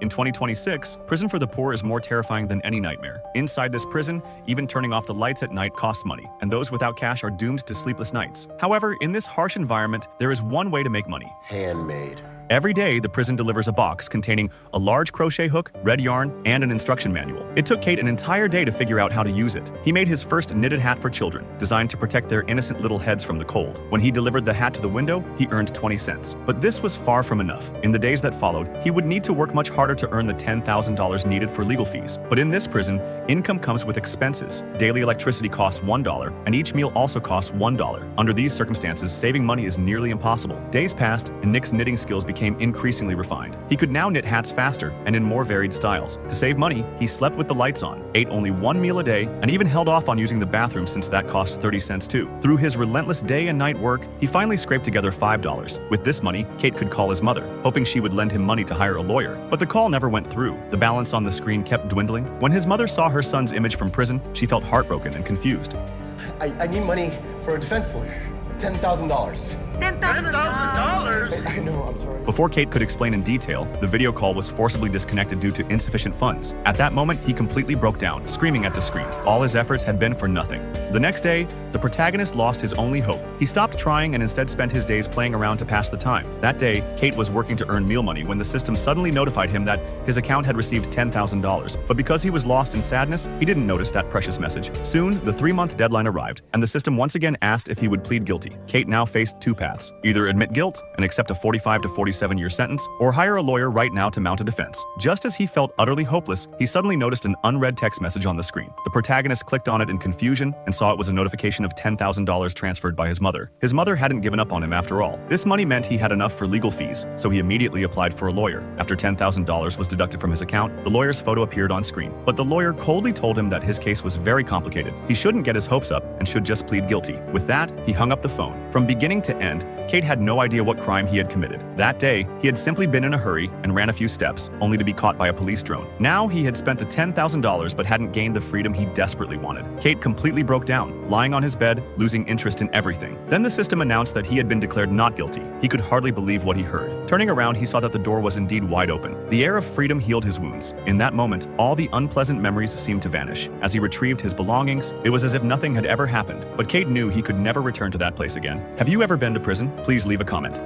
In 2026, prison for the poor is more terrifying than any nightmare. Inside this prison, even turning off the lights at night costs money, and those without cash are doomed to sleepless nights. However, in this harsh environment, there is one way to make money. Handmade. Every day, the prison delivers a box containing a large crochet hook, red yarn, and an instruction manual. It took Kate an entire day to figure out how to use it. He made his first knitted hat for children, designed to protect their innocent little heads from the cold. When he delivered the hat to the window, he earned 20 cents. But this was far from enough. In the days that followed, he would need to work much harder to earn the $10,000 needed for legal fees. But in this prison, income comes with expenses. Daily electricity costs $1, and each meal also costs $1. Under these circumstances, saving money is nearly impossible. Days passed, and Nick's knitting skills became increasingly refined. He could now knit hats faster and in more varied styles. To save money, he slept with the lights on, ate only one meal a day, and even held off on using the bathroom since that cost 30 cents too. Through his relentless day and night work, he finally scraped together $5. With this money, Kate could call his mother, hoping she would lend him money to hire a lawyer. But the call never went through. The balance on the screen kept dwindling. When his mother saw her son's image from prison, she felt heartbroken and confused. I need money for a defense lawyer. $10,000. $10,000? I know, I'm sorry. Before Kate could explain in detail, the video call was forcibly disconnected due to insufficient funds. At that moment, he completely broke down, screaming at the screen. All his efforts had been for nothing. The next day, the protagonist lost his only hope. He stopped trying and instead spent his days playing around to pass the time. That day, Kate was working to earn meal money when the system suddenly notified him that his account had received $10,000. But because he was lost in sadness, he didn't notice that precious message. Soon, the 3-month deadline arrived, and the system once again asked if he would plead guilty. Kate now faced two paths: either admit guilt and accept a 45 to 47-year sentence, or hire a lawyer right now to mount a defense. Just as he felt utterly hopeless, he suddenly noticed an unread text message on the screen. The protagonist clicked on it in confusion and saw it was a notification of $10,000 transferred by his mother. His mother hadn't given up on him after all. This money meant he had enough for legal fees, so he immediately applied for a lawyer. After $10,000 was deducted from his account, the lawyer's photo appeared on screen. But the lawyer coldly told him that his case was very complicated. He shouldn't get his hopes up and should just plead guilty. With that, he hung up the phone. From beginning to end, Kate had no idea what crime he had committed. That day, he had simply been in a hurry and ran a few steps, only to be caught by a police drone. Now he had spent the $10,000 but hadn't gained the freedom he desperately wanted. Kate completely broke down, lying on his bed, losing interest in everything. Then the system announced that he had been declared not guilty. He could hardly believe what he heard. Turning around, he saw that the door was indeed wide open. The air of freedom healed his wounds. In that moment, all the unpleasant memories seemed to vanish. As he retrieved his belongings, it was as if nothing had ever happened. But Kate knew he could never return to that place again. Have you ever been to prison? Please leave a comment.